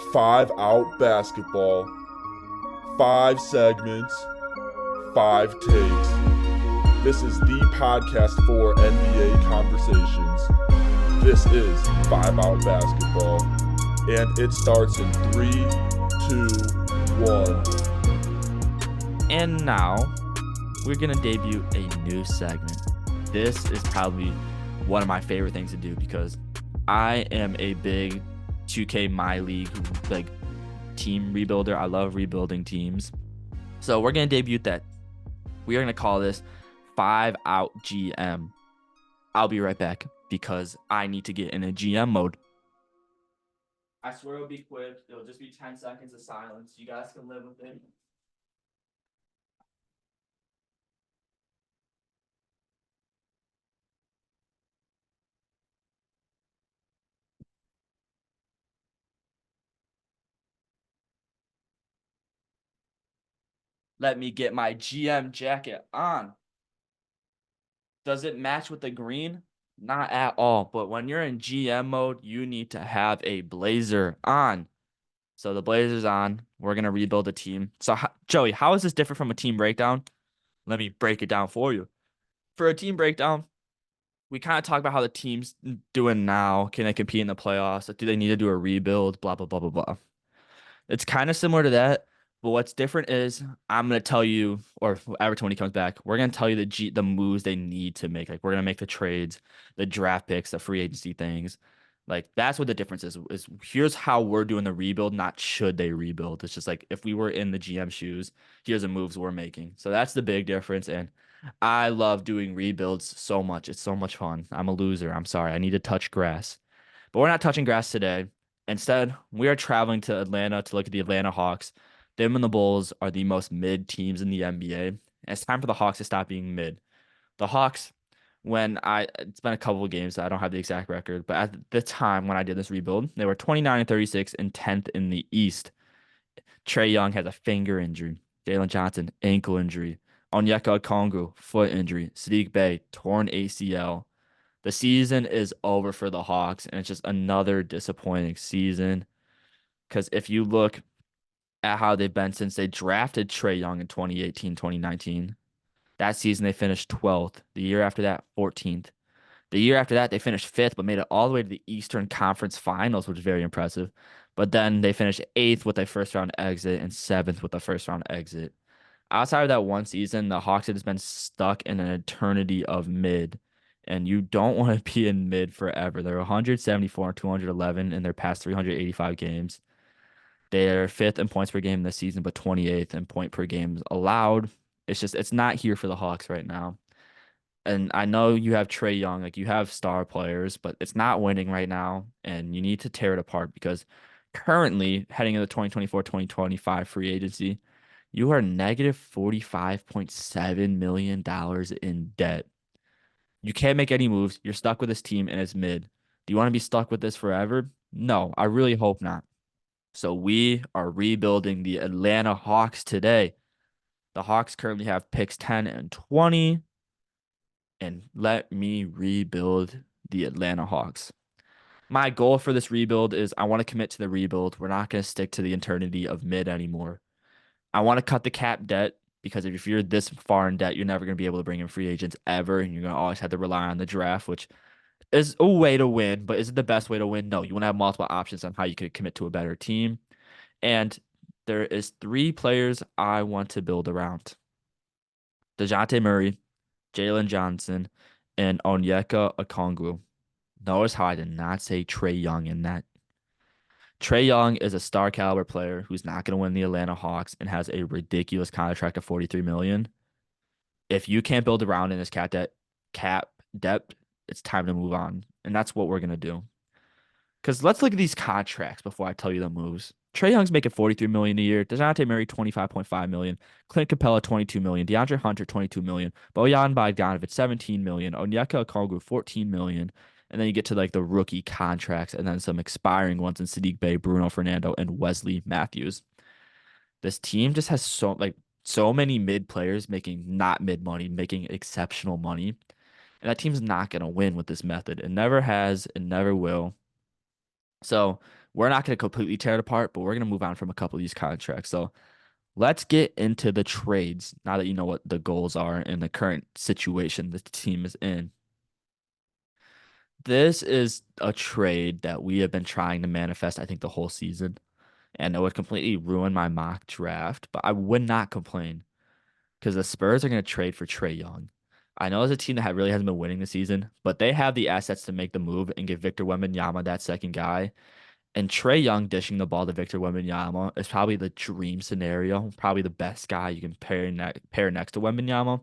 Five out basketball, five segments, five takes. This is the podcast for NBA conversations. This is Five Out Basketball, and it starts in 3, 2, 1. And now we're going to debut a new segment. This is probably one of my favorite things to do because I am a big 2K My League team rebuilder. I love rebuilding teams. So we're going to debut that. We are going to call this 5 Out GM. I'll be right back because I need to get in a GM mode. I swear it'll be quick. It'll just be 10 seconds of silence. You guys can live with it. Let me get my GM jacket on. Does it match with the green? Not at all. But when you're in GM mode, you need to have a blazer on. So the blazer's on. We're going to rebuild a team. So, Joey, how is this different from a team breakdown? Let me break it down for you. For a team breakdown, we kind of talk about how the team's doing now. Can they compete in the playoffs? Do they need to do a rebuild? Blah, blah, blah, blah, blah. It's kind of similar to that, but what's different is I'm gonna tell you, or Everton when he comes back, we're gonna tell you the moves they need to make. Like we're gonna make the trades, the draft picks, the free agency things. Like that's what the difference is here's how we're doing the rebuild, not should they rebuild. It's just like if we were in the GM shoes, here's the moves we're making. So that's the big difference. And I love doing rebuilds so much. It's so much fun. I'm a loser. I'm sorry. I need to touch grass. But we're not touching grass today. Instead, we are traveling to Atlanta to look at the Atlanta Hawks. Them and the Bulls are the most mid teams in the NBA. And it's time for the Hawks to stop being mid. The Hawks, it's been a couple of games, so I don't have the exact record, but at the time when I did this rebuild, they were 29 and 36 and 10th in the East. Trae Young has a finger injury. Jalen Johnson, ankle injury. Onyeka Okongwu, foot injury. Sadiq Bey, torn ACL. The season is over for the Hawks, and it's just another disappointing season. Because if you look at how they've been since they drafted Trae Young in 2018, 2019, that season they finished 12th. The year after that, 14th. The year after that, they finished 5th, but made it all the way to the Eastern Conference Finals, which is very impressive. But then they finished 8th with a first round exit and 7th with a first round exit. Outside of that one season, the Hawks have just been stuck in an eternity of mid. And you don't want to be in mid forever. They're 174 and 211 in their past 385 games. They're 5th in points per game this season, but 28th in point per game allowed. It's not here for the Hawks right now. And I know you have Trae Young, like you have star players, but it's not winning right now. And you need to tear it apart because currently, heading into the 2024-2025 free agency, you are negative $45.7 million in debt. You can't make any moves. You're stuck with this team and it's mid. Do you want to be stuck with this forever? No, I really hope not. So we are rebuilding the Atlanta Hawks today. The Hawks currently have picks 10 and 20. And let me rebuild the Atlanta Hawks. My goal for this rebuild is I want to commit to the rebuild. We're not going to stick to the eternity of mid anymore. I want to cut the cap debt because if you're this far in debt, you're never going to be able to bring in free agents ever. And you're going to always have to rely on the draft, which is a way to win, but is it the best way to win? No, you want to have multiple options on how you could commit to a better team. And there is 3 players I want to build around. DeJounte Murray, Jalen Johnson, and Onyeka Okongwu. Notice how I did not say Trae Young in that. Trae Young is a star caliber player who's not going to win the Atlanta Hawks and has a ridiculous contract of 43 million. If you can't build around in this cap depth, it's time to move on. And that's what we're going to do. Because let's look at these contracts before I tell you the moves. Trae Young's making 43 million a year. DeJounte Murray 25.5 million. Clint Capella 22 million. DeAndre Hunter 22 million. Bojan Bogdanovic 17 million. Onyeka Okongwu 14 million. And then you get to like the rookie contracts and then some expiring ones in Sadiq Bey, Bruno Fernando, and Wesley Matthews. This team just has so many mid players making not mid money, making exceptional money. And that team's not gonna win with this method. It never has, it never will. So We're not going to completely tear it apart, but we're going to move on from a couple of these contracts. So let's get into the trades now that you know what the goals are and the current situation the team is in. This is a trade that we have been trying to manifest, I think, the whole season, and it would completely ruin my mock draft, but I would not complain because the Spurs are going to trade for Trae Young. I know it's a team that really hasn't been winning this season, but they have the assets to make the move and give Victor Wembanyama that second guy. And Trae Young dishing the ball to Victor Wembanyama is probably the dream scenario, probably the best guy you can pair next to Wembanyama.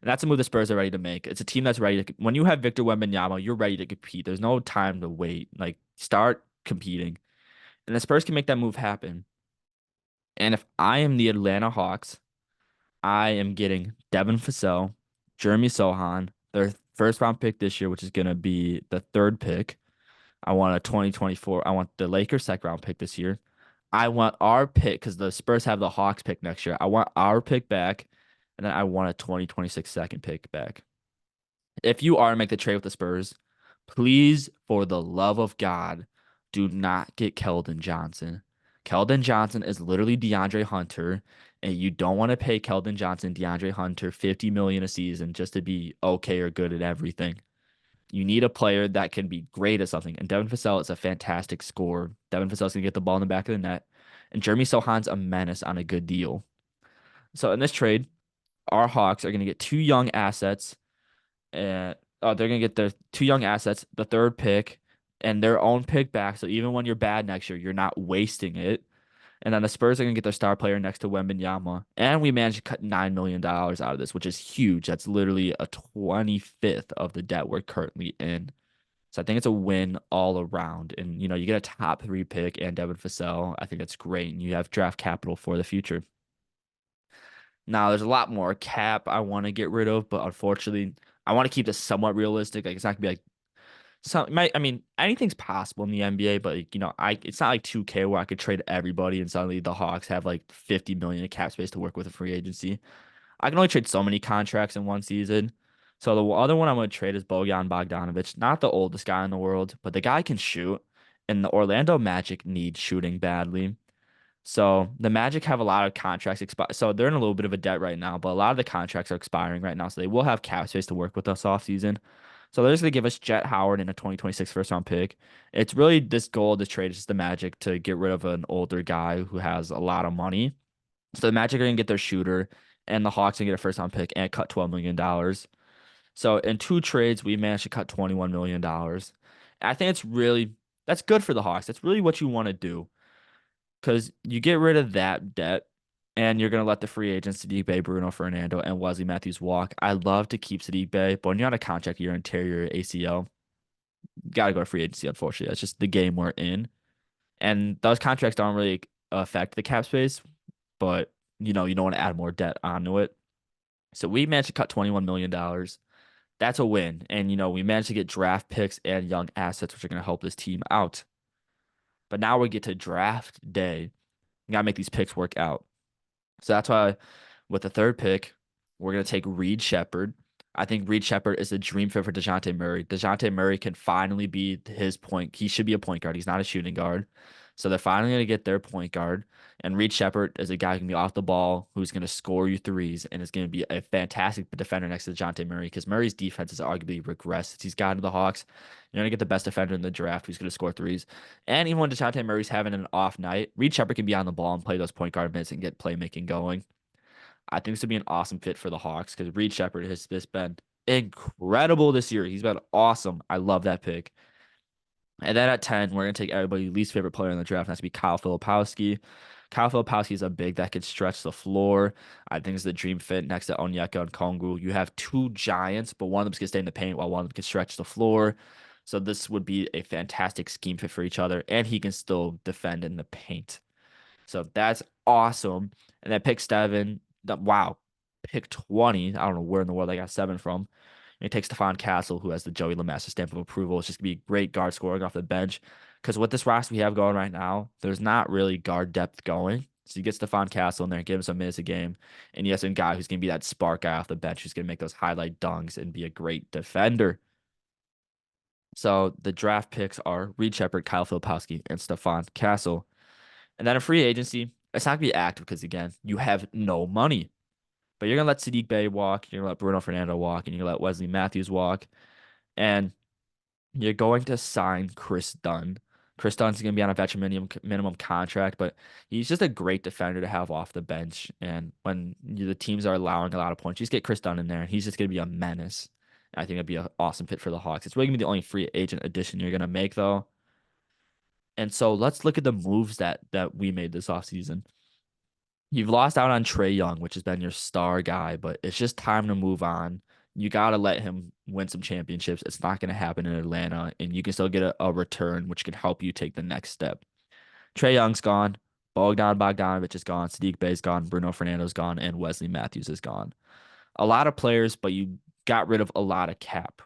And that's a move the Spurs are ready to make. It's a team that's ready to. When you have Victor Wembanyama, you're ready to compete. There's no time to wait. Like start competing, and the Spurs can make that move happen. And if I am the Atlanta Hawks, I am getting Devin Vassell, Jeremy Sohan, their first round pick this year, which is going to be the third pick. I want a 2024. I want the Lakers second round pick this year. I want our pick because the Spurs have the Hawks pick next year. I want our pick back, and then I want a 2026 second pick back. If you are to make the trade with the Spurs, please, for the love of God, do not get Keldon Johnson. Keldon Johnson is literally DeAndre Hunter, and you don't want to pay Keldon Johnson, DeAndre Hunter, 50 million a season just to be okay or good at everything. You need a player that can be great at something. And Devin Vassell is a fantastic scorer. Devin Vassell's gonna get the ball in the back of the net. And Jeremy Sohan's a menace on a good deal. So in this trade, our Hawks are gonna get two young assets and they're gonna get the two young assets, the third pick, and their own pick back. So even when you're bad next year, you're not wasting it. And then the Spurs are gonna get their star player next to Wembanyama, and we managed to cut $9 million out of this, which is huge. That's literally a 25th of the debt we're currently in. So I think it's a win all around. And you get a top three pick and Devin Vassell. I think that's great, and you have draft capital for the future. Now, there's a lot more cap I want to get rid of, but unfortunately, I want to keep this somewhat realistic. Like it's not gonna be like I mean, anything's possible in the NBA, but it's not like 2K where I could trade everybody and suddenly the Hawks have like 50 million in cap space to work with a free agency. I can only trade so many contracts in one season. So the other one I'm going to trade is Bojan Bogdanovic, not the oldest guy in the world, but the guy can shoot, and the Orlando Magic need shooting badly. So the Magic have a lot of contracts expire. So they're in a little bit of a debt right now, but a lot of the contracts are expiring right now. So they will have cap space to work with us off season. So they're just gonna give us Jet Howard and a 2026 first round pick. It's really this goal of this trade is just the Magic to get rid of an older guy who has a lot of money. So the Magic are gonna get their shooter, and the Hawks are gonna get a first round pick and cut $12 million. So in two trades, we managed to cut $21 million. I think that's good for the Hawks. That's really what you want to do because you get rid of that debt and you're going to let the free agents Sadiq Bey, Bruno Fernando, and Wesley Matthews walk. I love to keep Sadiq Bey, but when you're on a contract, you're interior ACL, you got to go to free agency, unfortunately. That's just the game we're in. And those contracts don't really affect the cap space, but you don't want to add more debt onto it. So we managed to cut $21 million. That's a win. And, we managed to get draft picks and young assets, which are going to help this team out. But now we get to draft day. We got to make these picks work out. So that's why with the third pick, we're going to take Reed Shepherd. I think Reed Shepherd is a dream fit for DeJounte Murray. DeJounte Murray can finally be his point. He should be a point guard. He's not a shooting guard. So they're finally going to get their point guard. And Reed Shepherd is a guy who can be off the ball, who's going to score you threes, and is going to be a fantastic defender next to DeJounte Murray because Murray's defense has arguably regressed since he's gotten to the Hawks. You're going to get the best defender in the draft who's going to score threes. And even when DeJounte Murray's having an off night, Reed Shepherd can be on the ball and play those point guard minutes and get playmaking going. I think this would be an awesome fit for the Hawks because Reed Shepherd has just been incredible this year. He's been awesome. I love that pick. And then at 10, we're going to take everybody's least favorite player in the draft. And that's to be Kyle Filipowski. Kyle Filipowski is a big that can stretch the floor. I think it's the dream fit next to Onyeka and Kongu. You have two giants, but one of them's going to stay in the paint while one of them can stretch the floor. So this would be a fantastic scheme fit for each other. And he can still defend in the paint. So that's awesome. And then pick 7. Wow. Pick 20. I don't know where in the world I got 7 from. And he takes Stephon Castle, who has the Joey LeMaster stamp of approval. It's just going to be great guard scoring off the bench. Because with this roster we have going right now, there's not really guard depth going. So you get Stephon Castle in there, give him some minutes a game. And you have some guy who's going to be that spark guy off the bench who's going to make those highlight dunks and be a great defender. So the draft picks are Reed Shepard, Kyle Filipowski, and Stefan Castle. And then a free agency, it's not going to be active because, again, you have no money. But you're going to let Sadiq Bey walk. You're going to let Bruno Fernando walk. And you're going to let Wesley Matthews walk. And you're going to sign Chris Dunn. Chris Dunn's going to be on a veteran minimum contract, but he's just a great defender to have off the bench. And when the teams are allowing a lot of points, you just get Chris Dunn in there, and he's just going to be a menace. I think it'd be an awesome fit for the Hawks. It's really going to be the only free agent addition you're going to make, though. And so let's look at the moves that we made this offseason. You've lost out on Trae Young, which has been your star guy, but it's just time to move on. You got to let him win some championships. It's not going to happen in Atlanta, and you can still get a return, which can help you take the next step. Trae Young's gone. Bogdanovich is gone. Sadiq Bey's gone. Bruno Fernando's gone. And Wesley Matthews is gone. A lot of players, but you got rid of a lot of cap.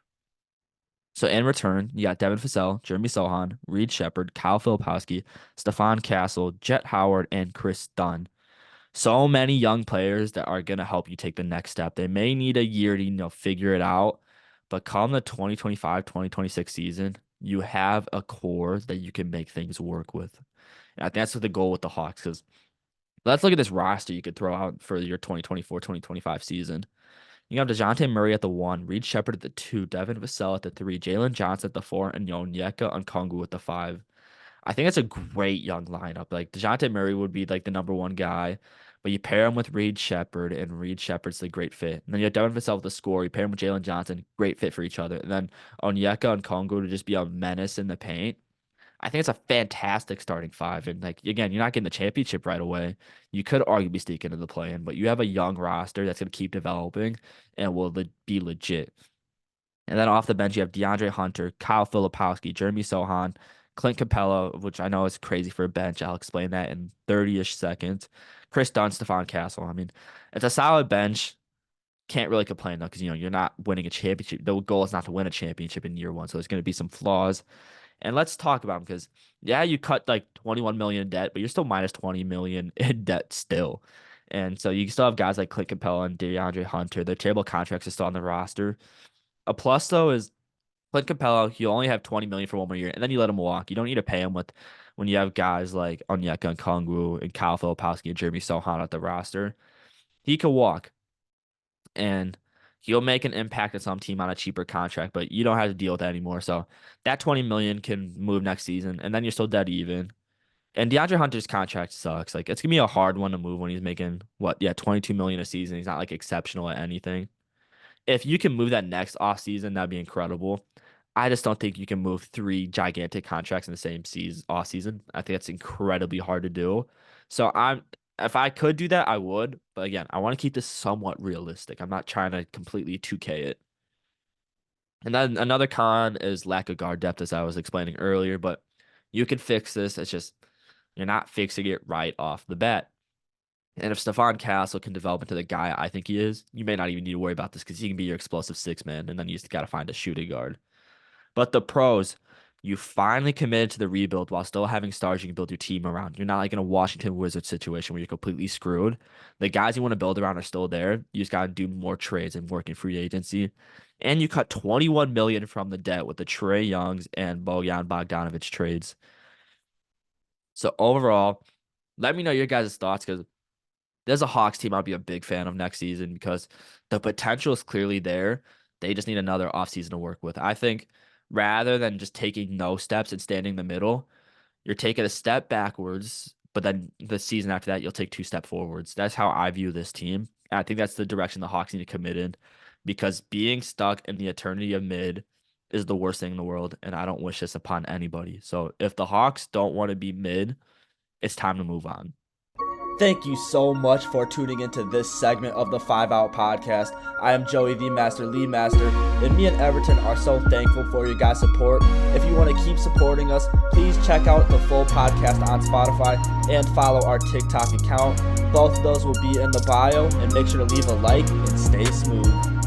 So in return, you got Devin Vassell, Jeremy Sohan, Reed Shepard, Kyle Filipowski, Stefan Castle, Jet Howard, and Chris Dunn. So many young players that are going to help you take the next step. They may need a year to, figure it out, but come the 2025-2026 season, you have a core that you can make things work with. And I think that's the goal with the Hawks, because let's look at this roster you could throw out for your 2024-2025 season. You have DeJounte Murray at the 1, Reed Shepard at the 2, Devin Vassell at the 3, Jalen Johnson at the 4, and Onyeka Okongwu at the 5. I think it's a great young lineup. Like DeJounte Murray would be like the number one guy, but you pair him with Reed Shepard, and Reed Shepard's the great fit. And then you have Devin Vassell with the score. You pair him with Jalen Johnson, great fit for each other. And then Onyeka Okongwu to just be a menace in the paint. I think it's a fantastic starting 5. And like again, you're not getting the championship right away. You could arguably sneak into the play-in, but you have a young roster that's going to keep developing and will be legit. And then off the bench, you have DeAndre Hunter, Kyle Filipowski, Jeremy Sohan, Clint Capella, which I know is crazy for a bench. I'll explain that in 30-ish seconds. Chris Dunn, Stefan Castle. I mean, it's a solid bench. Can't really complain though, because you're not winning a championship. The goal is not to win a championship in year 1, so there's going to be some flaws. And let's talk about them, because yeah, you cut like 21 million in debt, but you're still minus 20 million in debt still. And so you still have guys like Clint Capella and DeAndre Hunter. Their table contracts are still on the roster. A plus though is Clint Capella, you only have 20 million for 1 more year, and then you let him walk. You don't need to pay him when you have guys like Onyeka Okongwu and Kyle Filipowski and Jeremy Sohan at the roster. He could walk, and he'll make an impact at some team on a cheaper contract, but you don't have to deal with that anymore. So that 20 million can move next season, and then you're still dead even. And DeAndre Hunter's contract sucks. Like it's gonna be a hard one to move when he's making 22 million a season. He's not like exceptional at anything. If you can move that next offseason, that'd be incredible. I just don't think you can move 3 gigantic contracts in the same offseason. I think that's incredibly hard to do. So if I could do that, I would. But again, I want to keep this somewhat realistic. I'm not trying to completely 2K it. And then another con is lack of guard depth, as I was explaining earlier. But you can fix this. It's just you're not fixing it right off the bat. And if Stefan Castle can develop into the guy I think he is, you may not even need to worry about this, because he can be your explosive 6-man, and then you just got to find a shooting guard. But the pros, you finally committed to the rebuild while still having stars you can build your team around. You're not like in a Washington Wizards situation where you're completely screwed. The guys you want to build around are still there. You just got to do more trades and work in free agency. And you cut 21 million from the debt with the Trae Youngs and Bojan Bogdanovich trades. So overall, let me know your guys' thoughts, because there's a Hawks team I'd be a big fan of next season, because the potential is clearly there. They just need another offseason to work with. I think rather than just taking no steps and standing in the middle, you're taking a step backwards, but then the season after that, you'll take 2 steps forwards. That's how I view this team. And I think that's the direction the Hawks need to commit in, because being stuck in the eternity of mid is the worst thing in the world, and I don't wish this upon anybody. So if the Hawks don't want to be mid, it's time to move on. Thank you so much for tuning into this segment of the 5 Out Podcast. I am Joey LeMaster, and me and Everton are so thankful for your guys' support. If you want to keep supporting us, please check out the full podcast on Spotify and follow our TikTok account. Both of those will be in the bio, and make sure to leave a like and stay smooth.